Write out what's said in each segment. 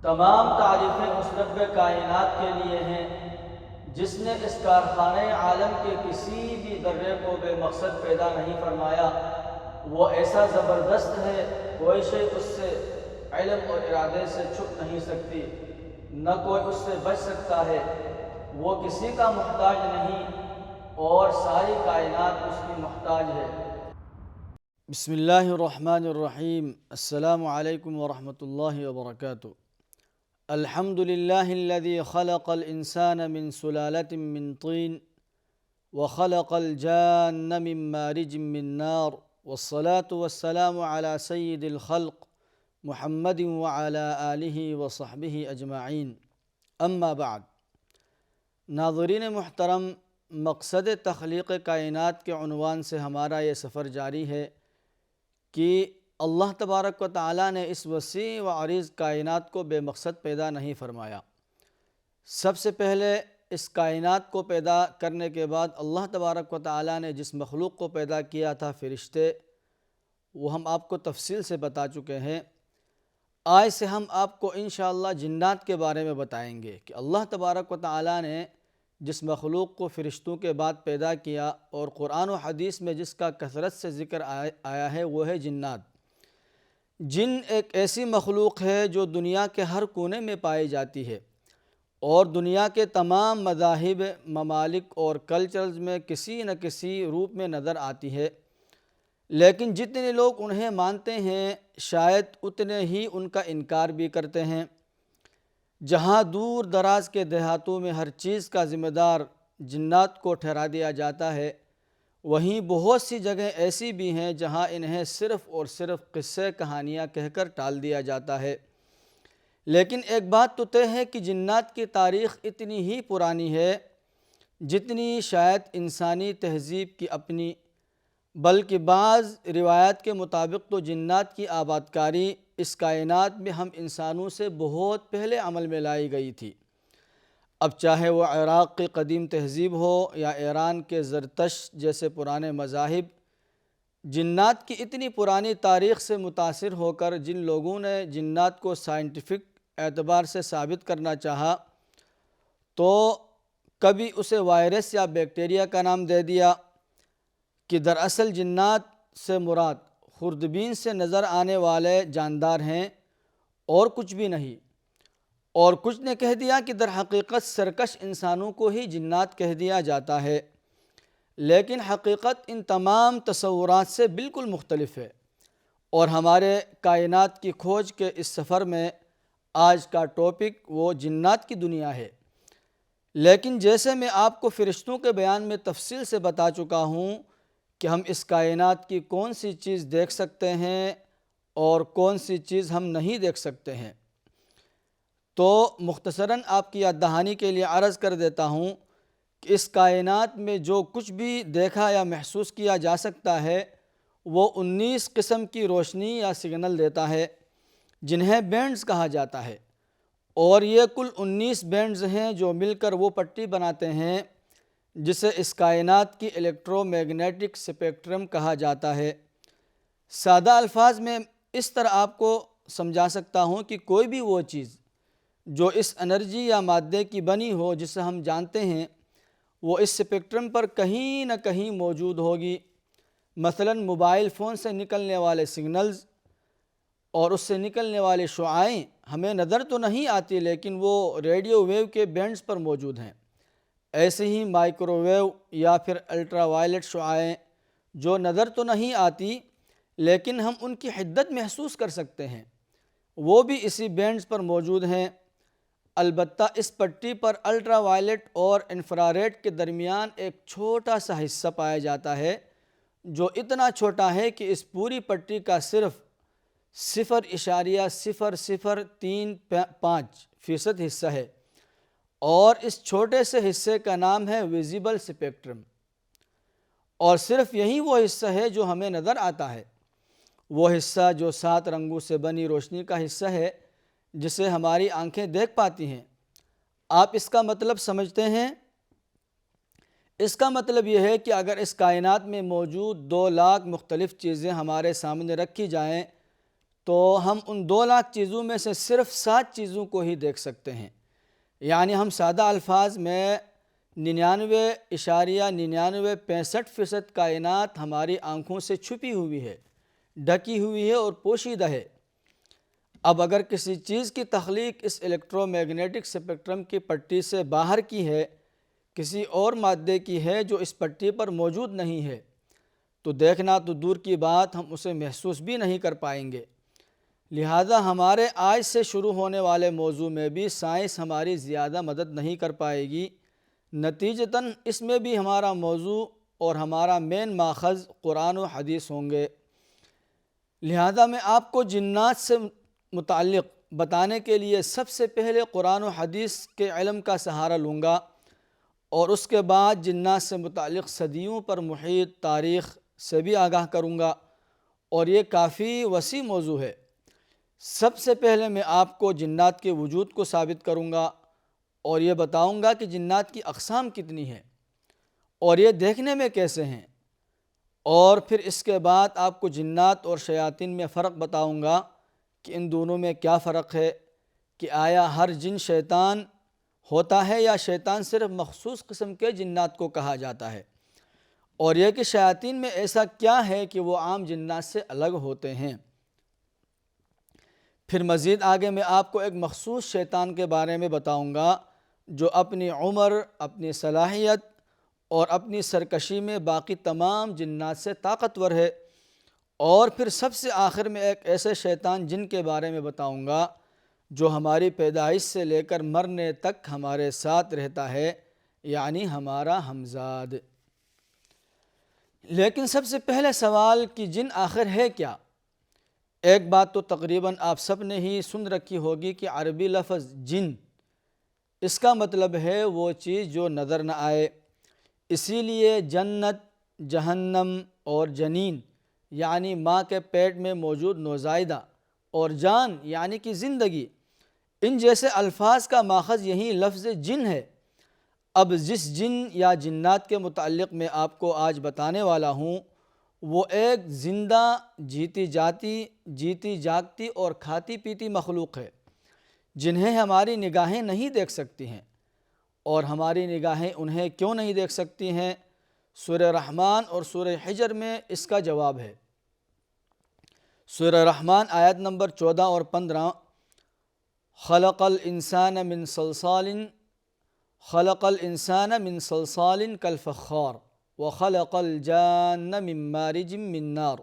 تمام تعریفیں اس رب کائنات کے لیے ہیں جس نے اس کارخانہ عالم کے کسی بھی ذرے کو بے مقصد پیدا نہیں فرمایا۔ وہ ایسا زبردست ہے، کوئی شے اس سے علم اور ارادے سے چھپ نہیں سکتی، نہ کوئی اس سے بچ سکتا ہے۔ وہ کسی کا محتاج نہیں اور ساری کائنات اس کی محتاج ہے۔ بسم اللہ الرحمن الرحیم۔ السلام علیکم ورحمۃ اللہ وبرکاتہ۔ الحمد للہ الذی خلق الانسان من سلالة من طین وخلق الجان من مارج من نار والصلاة والسلام علی سید الخلق محمد وعلی آلہ وصحبہ اجمعین، اما بعد۔ ناظرین محترم، مقصد تخلیق کائنات کے عنوان سے ہمارا یہ سفر جاری ہے کہ اللہ تبارک و تعالیٰ نے اس وسیع و عریض کائنات کو بے مقصد پیدا نہیں فرمایا۔ سب سے پہلے اس کائنات کو پیدا کرنے کے بعد اللہ تبارک و تعالیٰ نے جس مخلوق کو پیدا کیا تھا، فرشتے، وہ ہم آپ کو تفصیل سے بتا چکے ہیں۔ آج سے ہم آپ کو انشاءاللہ جنات کے بارے میں بتائیں گے کہ اللہ تبارک و تعالیٰ نے جس مخلوق کو فرشتوں کے بعد پیدا کیا اور قرآن و حدیث میں جس کا کثرت سے ذکر آیا ہے، وہ ہے جنات۔ جن ایک ایسی مخلوق ہے جو دنیا کے ہر کونے میں پائی جاتی ہے اور دنیا کے تمام مذاہب، ممالک اور کلچرز میں کسی نہ کسی روپ میں نظر آتی ہے، لیکن جتنے لوگ انہیں مانتے ہیں شاید اتنے ہی ان کا انکار بھی کرتے ہیں۔ جہاں دور دراز کے دیہاتوں میں ہر چیز کا ذمہ دار جنات کو ٹھہرا دیا جاتا ہے، وہیں بہت سی جگہیں ایسی بھی ہیں جہاں انہیں صرف اور صرف قصے کہانیاں کہہ کر ٹال دیا جاتا ہے۔ لیکن ایک بات تو طے ہے کہ جنات کی تاریخ اتنی ہی پرانی ہے جتنی شاید انسانی تہذیب کی اپنی، بلکہ بعض روایات کے مطابق تو جنات کی آباد کاری اس کائنات میں ہم انسانوں سے بہت پہلے عمل میں لائی گئی تھی۔ اب چاہے وہ عراق کی قدیم تہذیب ہو یا ایران کے زرتشت جیسے پرانے مذاہب، جنات کی اتنی پرانی تاریخ سے متاثر ہو کر جن لوگوں نے جنات کو سائنٹیفک اعتبار سے ثابت کرنا چاہا تو کبھی اسے وائرس یا بیکٹیریا کا نام دے دیا کہ دراصل جنات سے مراد خوردبین سے نظر آنے والے جاندار ہیں اور کچھ بھی نہیں، اور کچھ نے کہہ دیا کہ در حقیقت سرکش انسانوں کو ہی جنات کہہ دیا جاتا ہے، لیکن حقیقت ان تمام تصورات سے بالکل مختلف ہے۔ اور ہمارے کائنات کی کھوج کے اس سفر میں آج کا ٹاپک وہ جنات کی دنیا ہے۔ لیکن جیسے میں آپ کو فرشتوں کے بیان میں تفصیل سے بتا چکا ہوں کہ ہم اس کائنات کی کون سی چیز دیکھ سکتے ہیں اور کون سی چیز ہم نہیں دیکھ سکتے ہیں، تو مختصراً آپ کی یاد دہانی کے لیے عرض کر دیتا ہوں کہ اس کائنات میں جو کچھ بھی دیکھا یا محسوس کیا جا سکتا ہے وہ 19 قسم کی روشنی یا سگنل دیتا ہے جنہیں بینڈز کہا جاتا ہے، اور یہ کل 19 بینڈز ہیں جو مل کر وہ پٹی بناتے ہیں جسے اس کائنات کی الیکٹرو میگنیٹک سپیکٹرم کہا جاتا ہے۔ سادہ الفاظ میں اس طرح آپ کو سمجھا سکتا ہوں کہ کوئی بھی وہ چیز جو اس انرجی یا مادے کی بنی ہو جسے ہم جانتے ہیں، وہ اس سپیکٹرم پر کہیں نہ کہیں موجود ہوگی۔ مثلاً موبائل فون سے نکلنے والے سگنلز اور اس سے نکلنے والے شعاعیں ہمیں نظر تو نہیں آتی لیکن وہ ریڈیو ویو کے بینڈز پر موجود ہیں۔ ایسے ہی مائکرو ویو یا پھر الٹرا وائلٹ شعاعیں جو نظر تو نہیں آتی لیکن ہم ان کی حدت محسوس کر سکتے ہیں، وہ بھی اسی بینڈز پر موجود ہیں۔ البتہ اس پٹی پر الٹرا وائلٹ اور انفراریڈ کے درمیان ایک چھوٹا سا حصہ پایا جاتا ہے جو اتنا چھوٹا ہے کہ اس پوری پٹی کا صرف 0.0035% حصہ ہے، اور اس چھوٹے سے حصے کا نام ہے ویزیبل سپیکٹرم، اور صرف یہی وہ حصہ ہے جو ہمیں نظر آتا ہے، وہ حصہ جو 7 رنگوں سے بنی روشنی کا حصہ ہے جسے ہماری آنکھیں دیکھ پاتی ہیں۔ آپ اس کا مطلب سمجھتے ہیں؟ اس کا مطلب یہ ہے کہ اگر اس کائنات میں موجود 2 لاکھ مختلف چیزیں ہمارے سامنے رکھی جائیں تو ہم ان 2 لاکھ چیزوں میں سے صرف 7 چیزوں کو ہی دیکھ سکتے ہیں۔ یعنی ہم سادہ الفاظ میں 99.9965% کائنات ہماری آنکھوں سے چھپی ہوئی ہے، ڈھکی ہوئی ہے اور پوشیدہ ہے۔ اب اگر کسی چیز کی تخلیق اس الیکٹرو میگنیٹک اسپیکٹرم کی پٹی سے باہر کی ہے، کسی اور مادے کی ہے جو اس پٹی پر موجود نہیں ہے، تو دیکھنا تو دور کی بات، ہم اسے محسوس بھی نہیں کر پائیں گے۔ لہذا ہمارے آج سے شروع ہونے والے موضوع میں بھی سائنس ہماری زیادہ مدد نہیں کر پائے گی، نتیجتاً اس میں بھی ہمارا موضوع اور ہمارا مین ماخذ قرآن و حدیث ہوں گے۔ لہذا میں آپ کو جنات سے متعلق بتانے کے لیے سب سے پہلے قرآن و حدیث کے علم کا سہارا لوں گا، اور اس کے بعد جنات سے متعلق صدیوں پر محیط تاریخ سے بھی آگاہ کروں گا، اور یہ کافی وسیع موضوع ہے۔ سب سے پہلے میں آپ کو جنات کے وجود کو ثابت کروں گا، اور یہ بتاؤں گا کہ جنات کی اقسام کتنی ہیں اور یہ دیکھنے میں کیسے ہیں، اور پھر اس کے بعد آپ کو جنات اور شیاطین میں فرق بتاؤں گا کہ ان دونوں میں کیا فرق ہے، کہ آیا ہر جن شیطان ہوتا ہے یا شیطان صرف مخصوص قسم کے جنات کو کہا جاتا ہے، اور یہ کہ شیاطین میں ایسا کیا ہے کہ وہ عام جنات سے الگ ہوتے ہیں۔ پھر مزید آگے میں آپ کو ایک مخصوص شیطان کے بارے میں بتاؤں گا جو اپنی عمر، اپنی صلاحیت اور اپنی سرکشی میں باقی تمام جنات سے طاقتور ہے، اور پھر سب سے آخر میں ایک ایسے شیطان جن کے بارے میں بتاؤں گا جو ہماری پیدائش سے لے کر مرنے تک ہمارے ساتھ رہتا ہے، یعنی ہمارا ہمزاد۔ لیکن سب سے پہلے سوال کہ جن آخر ہے کیا؟ ایک بات تو تقریباً آپ سب نے ہی سن رکھی ہوگی کہ عربی لفظ جن، اس کا مطلب ہے وہ چیز جو نظر نہ آئے، اسی لیے جنت، جہنم اور جنین یعنی ماں کے پیٹ میں موجود نوزائیدہ، اور جان یعنی کہ زندگی، ان جیسے الفاظ کا ماخذ یہی لفظ جن ہے۔ اب جس جن یا جنات کے متعلق میں آپ کو آج بتانے والا ہوں، وہ ایک زندہ، جیتی جاگتی اور کھاتی پیتی مخلوق ہے جنہیں ہماری نگاہیں نہیں دیکھ سکتی ہیں۔ اور ہماری نگاہیں انہیں کیوں نہیں دیکھ سکتی ہیں؟ سورہ رحمان اور سورہ حجر میں اس کا جواب ہے۔ سورہ رحمان آیت نمبر 14 اور 15، خلق الانسان من صلصال کالفخار وخلق الجان من مارج من نار،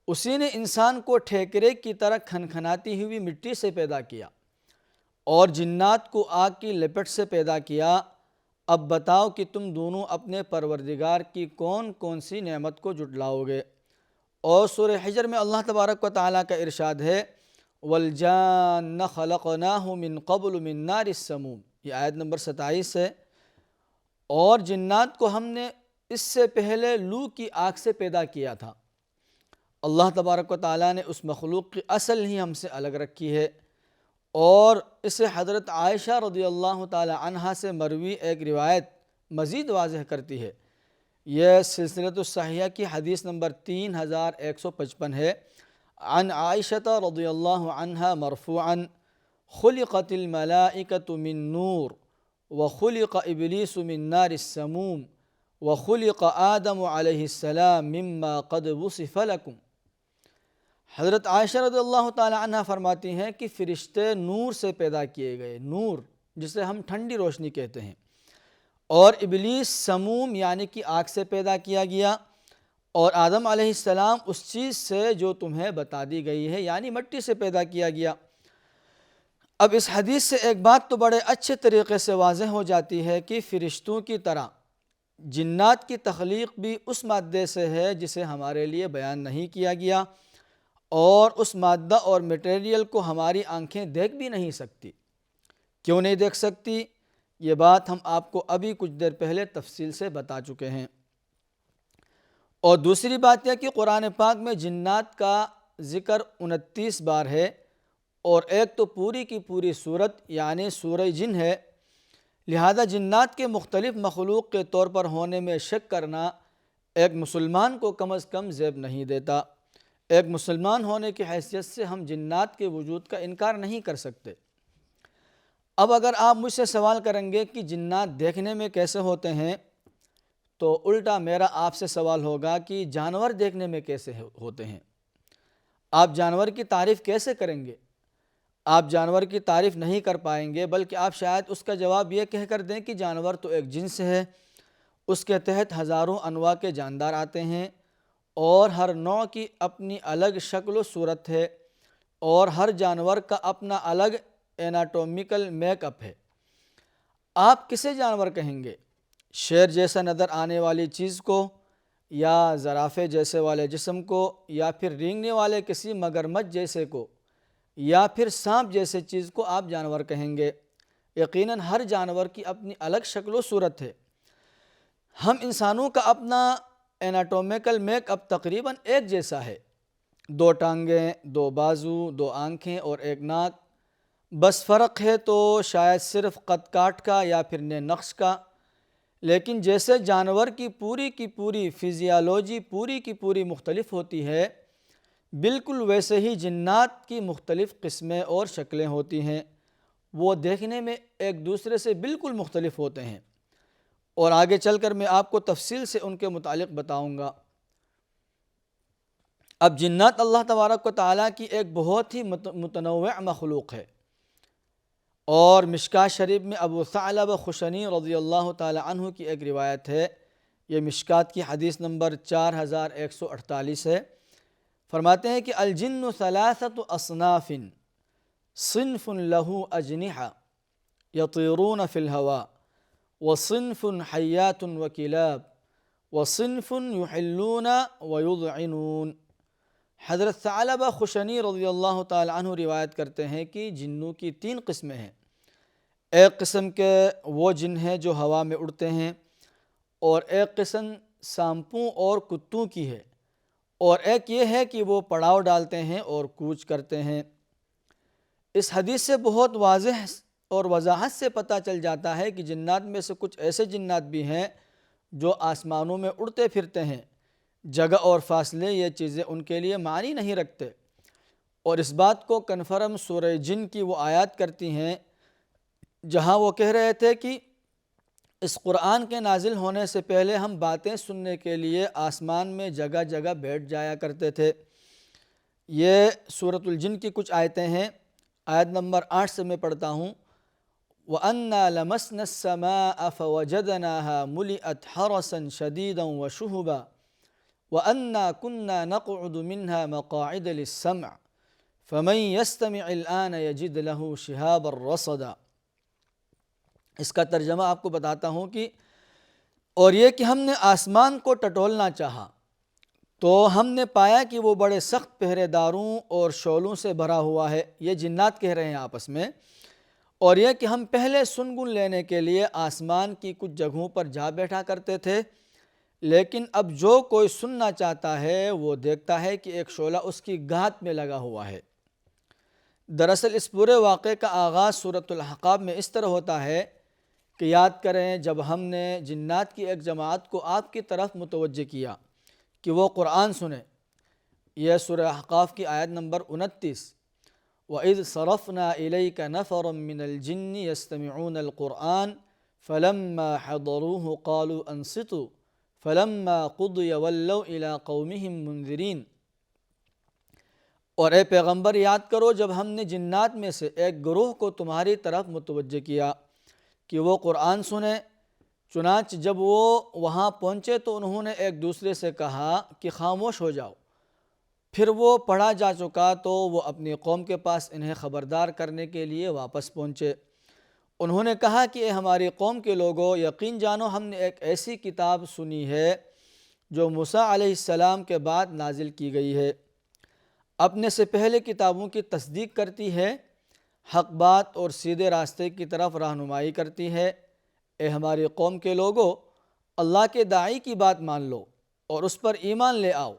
اسی نے انسان کو ٹھیکرے کی طرح کھنکھناتی ہوئی مٹی سے پیدا کیا اور جنات کو آگ کی لپٹ سے پیدا کیا۔ اب بتاؤ کہ تم دونوں اپنے پروردگار کی کون کون سی نعمت کو جھٹلاؤ گے؟ اور سورہ حجر میں اللہ تبارک و تعالیٰ کا ارشاد ہے، وَالْجَانَّ خَلَقْنَاهُ مِن قَبْلُ مِن نَارِ السَّمُومِ، یہ آیت نمبر 27 ہے۔ اور جنات کو ہم نے اس سے پہلے لو کی آگ سے پیدا کیا تھا۔ اللہ تبارک و تعالیٰ نے اس مخلوق کی اصل ہی ہم سے الگ رکھی ہے، اور اسے حضرت عائشہ رضی اللہ تعالی عنہا سے مروی ایک روایت مزید واضح کرتی ہے۔ یہ سلسلۃ الصحیحہ کی حدیث نمبر 3155 ہے۔ عن عائشہ رضی اللہ عنہا مرفوعا، خلقت الملائکۃ من نور وخلق ابلیس من نار السموم وخلق آدم علیہ السلام مما قد وصف لکم۔ حضرت عائشہ رضی اللہ تعالی عنہ فرماتی ہیں کہ فرشتے نور سے پیدا کیے گئے، نور جسے ہم ٹھنڈی روشنی کہتے ہیں، اور ابلیس سموم یعنی کہ آگ سے پیدا کیا گیا، اور آدم علیہ السلام اس چیز سے جو تمہیں بتا دی گئی ہے یعنی مٹی سے پیدا کیا گیا۔ اب اس حدیث سے ایک بات تو بڑے اچھے طریقے سے واضح ہو جاتی ہے کہ فرشتوں کی طرح جنات کی تخلیق بھی اس مادے سے ہے جسے ہمارے لیے بیان نہیں کیا گیا، اور اس مادہ اور میٹیریل کو ہماری آنکھیں دیکھ بھی نہیں سکتی۔ کیوں نہیں دیکھ سکتی؟ یہ بات ہم آپ کو ابھی کچھ دیر پہلے تفصیل سے بتا چکے ہیں۔ اور دوسری بات یہ کہ قرآن پاک میں جنات کا ذکر 29 بار ہے، اور ایک تو پوری کی پوری سورت یعنی سورہ جن ہے، لہذا جنات کے مختلف مخلوق کے طور پر ہونے میں شک کرنا ایک مسلمان کو کم از کم زیب نہیں دیتا۔ ایک مسلمان ہونے کی حیثیت سے ہم جنات کے وجود کا انکار نہیں کر سکتے۔ اب اگر آپ مجھ سے سوال کریں گے کہ جنات دیکھنے میں کیسے ہوتے ہیں، تو الٹا میرا آپ سے سوال ہوگا کہ جانور دیکھنے میں کیسے ہوتے ہیں؟ آپ جانور کی تعریف کیسے کریں گے؟ آپ جانور کی تعریف نہیں کر پائیں گے، بلکہ آپ شاید اس کا جواب یہ کہہ کر دیں کہ جانور تو ایک جنس ہے، اس کے تحت ہزاروں انواع کے جاندار آتے ہیں، اور ہر نوع کی اپنی الگ شکل و صورت ہے، اور ہر جانور کا اپنا الگ ایناٹومیکل میک اپ ہے۔ آپ کسے جانور کہیں گے؟ شیر جیسا نظر آنے والی چیز کو، یا زرافے جیسے والے جسم کو، یا پھر رینگنے والے کسی مگرمچھ جیسے کو، یا پھر سانپ جیسے چیز کو آپ جانور کہیں گے؟ یقیناً ہر جانور کی اپنی الگ شکل و صورت ہے۔ ہم انسانوں کا اپنا ایناٹومیکل میک اپ تقریباً ایک جیسا ہے، 2 ٹانگیں، 2 بازو، 2 آنکھیں اور 1 ناک، بس فرق ہے تو شاید صرف قد کاٹ کا یا پھر نقش کا۔ لیکن جیسے جانور کی پوری فزیالوجی پوری کی پوری مختلف ہوتی ہے، بالکل ویسے ہی جنات کی مختلف قسمیں اور شکلیں ہوتی ہیں، وہ دیکھنے میں ایک دوسرے سے بالکل مختلف ہوتے ہیں، اور آگے چل کر میں آپ کو تفصیل سے ان کے متعلق بتاؤں گا۔ اب جنات اللہ تبارک و تعالیٰ کی ایک بہت ہی متنوع مخلوق ہے، اور مشکاۃ شریف میں ابو ثعلبہ خشنی رضی اللہ تعالی عنہ کی ایک روایت ہے، یہ مشکاۃ کی حدیث نمبر 4148 ہے۔ فرماتے ہیں کہ الجن ثلاثۃ اصناف صنف لہ اجنحہ یطیرون فی الہواء، وصنف حیات وکلاب، وصنف یحلون ویضعنون۔ حضرت ثعلبہ خشنی رضی اللہ تعالی عنہ روایت کرتے ہیں کہ جنوں کی 3 قسمیں ہیں۔ ایک قسم کے وہ جن ہیں جو ہوا میں اڑتے ہیں، اور ایک قسم سانپوں اور کتوں کی ہے، اور ایک یہ ہے کہ وہ پڑاؤ ڈالتے ہیں اور کوچ کرتے ہیں۔ اس حدیث سے بہت واضح اور وضاحت سے پتہ چل جاتا ہے کہ جنات میں سے کچھ ایسے جنات بھی ہیں جو آسمانوں میں اڑتے پھرتے ہیں۔ جگہ اور فاصلے یہ چیزیں ان کے لیے معنی نہیں رکھتے، اور اس بات کو کنفرم سورہ جن کی وہ آیات کرتی ہیں جہاں وہ کہہ رہے تھے کہ اس قرآن کے نازل ہونے سے پہلے ہم باتیں سننے کے لیے آسمان میں جگہ جگہ بیٹھ جایا کرتے تھے۔ یہ سورۃ الجن کی کچھ آیتیں ہیں، آیت نمبر 8 سے میں پڑھتا ہوں۔ وَأَنَّا لَمَسْنَا السَّمَاءَ فَوَجَدْنَاهَا مُلِئَتْ حَرَسًا شَدِيدًا وَشُهُبًا وَأَنَّا كُنَّا نَقْعُدُ مِنْهَا مَقَاعِدَ لِلسَّمْعِ فَمَنْ يَسْتَمِعِ الْآنَ يَجِدْ لَهُ شِهَابًا رَّصَدًا۔ اس کا ترجمہ آپ کو بتاتا ہوں کہ اور یہ کہ ہم نے آسمان کو ٹٹولنا چاہا تو ہم نے پایا کہ وہ بڑے سخت پہرے داروں اور شعلوں سے بھرا ہوا ہے۔ یہ جنات کہہ رہے ہیں آپس میں، اور یہ کہ ہم پہلے سنگن لینے کے لیے آسمان کی کچھ جگہوں پر جا بیٹھا کرتے تھے، لیکن اب جو کوئی سننا چاہتا ہے وہ دیکھتا ہے کہ ایک شعلہ اس کی گھات میں لگا ہوا ہے۔ دراصل اس پورے واقعے کا آغاز سورۃ الاحقاف میں اس طرح ہوتا ہے کہ یاد کریں جب ہم نے جنات کی ایک جماعت کو آپ کی طرف متوجہ کیا کہ وہ قرآن سنیں۔ یہ سورہ احقاف کی آیت نمبر 29۔ وَإِذْ صَرَفْنَا إِلَيْكَ نَفَرًا مِّنَ الْجِنِّ يَسْتَمِعُونَ الْقُرْآنَ فَلَمَّا حَضَرُوهُ قَالُوا أَنصِتُوا فَلَمَّا قُضِيَ وَلَّوْا إِلَىٰ قَوْمِهِمْ مُنذِرِينَ۔ اور اے پیغمبر یاد کرو جب ہم نے جنات میں سے ایک گروہ کو تمہاری طرف متوجہ کیا کہ وہ قرآن سنیں، چنانچہ جب وہ وہاں پہنچے تو انہوں نے ایک دوسرے سے کہا کہ خاموش ہو جاؤ۔ پھر وہ پڑھا جا چکا تو وہ اپنی قوم کے پاس انہیں خبردار کرنے کے لیے واپس پہنچے۔ انہوں نے کہا کہ اے ہماری قوم کے لوگوں، یقین جانو ہم نے ایک ایسی کتاب سنی ہے جو موسیٰ علیہ السلام کے بعد نازل کی گئی ہے، اپنے سے پہلے کتابوں کی تصدیق کرتی ہے، حق بات اور سیدھے راستے کی طرف رہنمائی کرتی ہے۔ اے ہماری قوم کے لوگوں، اللہ کے داعی کی بات مان لو اور اس پر ایمان لے آؤ،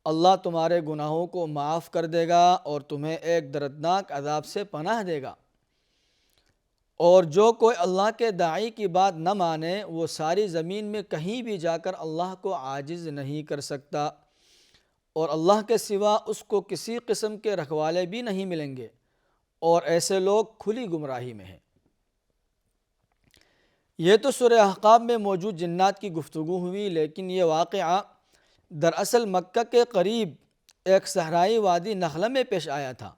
اللہ تمہارے گناہوں کو معاف کر دے گا اور تمہیں ایک دردناک عذاب سے پناہ دے گا۔ اور جو کوئی اللہ کے داعی کی بات نہ مانے وہ ساری زمین میں کہیں بھی جا کر اللہ کو عاجز نہیں کر سکتا، اور اللہ کے سوا اس کو کسی قسم کے رکھوالے بھی نہیں ملیں گے، اور ایسے لوگ کھلی گمراہی میں ہیں۔ یہ تو سورہ احقاف میں موجود جنات کی گفتگو ہوئی، لیکن یہ واقعہ دراصل مکہ کے قریب ایک صحرائی وادی نخلہ میں پیش آیا تھا،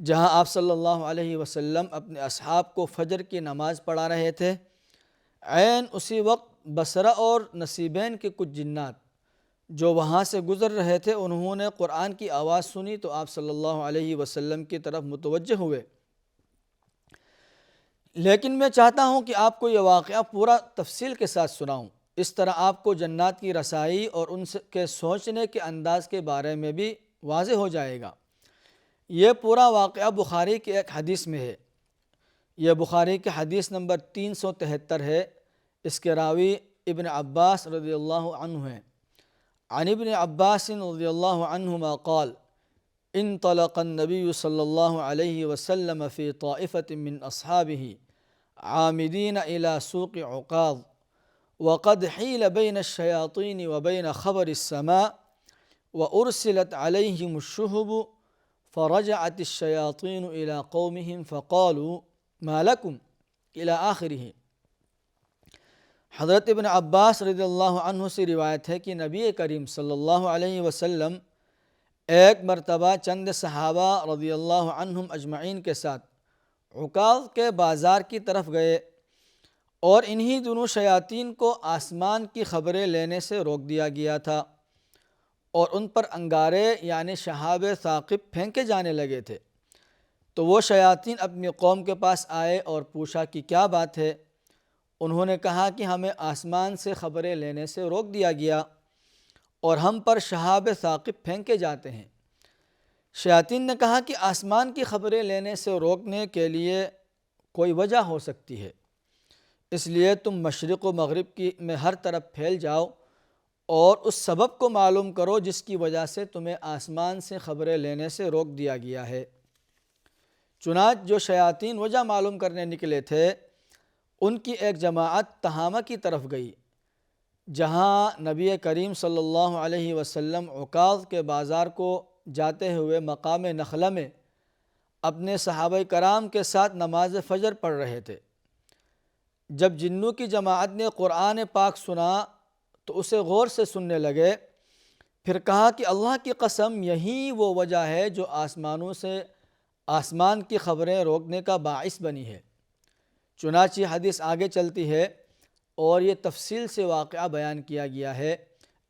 جہاں آپ صلی اللہ علیہ وسلم اپنے اصحاب کو فجر کی نماز پڑھا رہے تھے۔ عین اسی وقت بصرہ اور نصیبین کے کچھ جنات جو وہاں سے گزر رہے تھے، انہوں نے قرآن کی آواز سنی تو آپ صلی اللہ علیہ وسلم کی طرف متوجہ ہوئے۔ لیکن میں چاہتا ہوں کہ آپ کو یہ واقعہ پورا تفصیل کے ساتھ سناؤں، اس طرح آپ کو جنات کی رسائی اور ان کے سوچنے کے انداز کے بارے میں بھی واضح ہو جائے گا۔ یہ پورا واقعہ بخاری کی ایک حدیث میں ہے۔ یہ بخاری کی حدیث نمبر 373 ہے۔ اس کے راوی ابن عباس رضی اللہ عنہ ہیں۔ عن ابن عباس رضی اللہ عنہما قال انطلق النبی صلی اللہ علیہ وسلم فی طائفة من اصحابہ عامدین الى سوق عکاظ وقد حیل بین الشیاطین وبین خبر السماء وارسلت علیہم الشہب فرجعت الشیاطین الى قومہم فقالوا ما لکم الى آخرہ۔ حضرت ابن عباس رضی اللہ عنہ سے روایت ہے کہ نبی کریم صلی اللہ علیہ وسلم ایک مرتبہ چند صحابہ رضی اللہ عنہم اجمعین کے ساتھ عکاظ کے بازار کی طرف گئے، اور انہی دونوں شیاطین کو آسمان کی خبریں لینے سے روک دیا گیا تھا، اور ان پر انگارے یعنی شہاب ثاقب پھینکے جانے لگے تھے۔ تو وہ شیاطین اپنی قوم کے پاس آئے اور پوچھا کہ کیا بات ہے؟ انہوں نے کہا کہ ہمیں آسمان سے خبریں لینے سے روک دیا گیا اور ہم پر شہاب ثاقب پھینکے جاتے ہیں۔ شیاطین نے کہا کہ آسمان کی خبریں لینے سے روکنے کے لیے کوئی وجہ ہو سکتی ہے، اس لیے تم مشرق و مغرب میں ہر طرف پھیل جاؤ اور اس سبب کو معلوم کرو جس کی وجہ سے تمہیں آسمان سے خبریں لینے سے روک دیا گیا ہے۔ چنانچہ جو شیاطین وجہ معلوم کرنے نکلے تھے، ان کی ایک جماعت تہامہ کی طرف گئی، جہاں نبی کریم صلی اللہ علیہ وسلم عکاظ کے بازار کو جاتے ہوئے مقام نخلہ میں اپنے صحابہ کرام کے ساتھ نماز فجر پڑھ رہے تھے۔ جب جنوں کی جماعت نے قرآن پاک سنا تو اسے غور سے سننے لگے، پھر کہا کہ اللہ کی قسم یہی وہ وجہ ہے جو آسمانوں سے آسمان کی خبریں روکنے کا باعث بنی ہے۔ چنانچہ حدیث آگے چلتی ہے اور یہ تفصیل سے واقعہ بیان کیا گیا ہے۔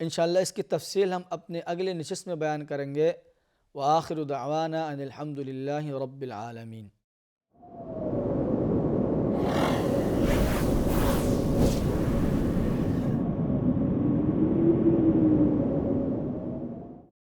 انشاءاللہ اس کی تفصیل ہم اپنے اگلے نشست میں بیان کریں گے۔ وآخر دعوانا ان الحمد للہ رب العالمین۔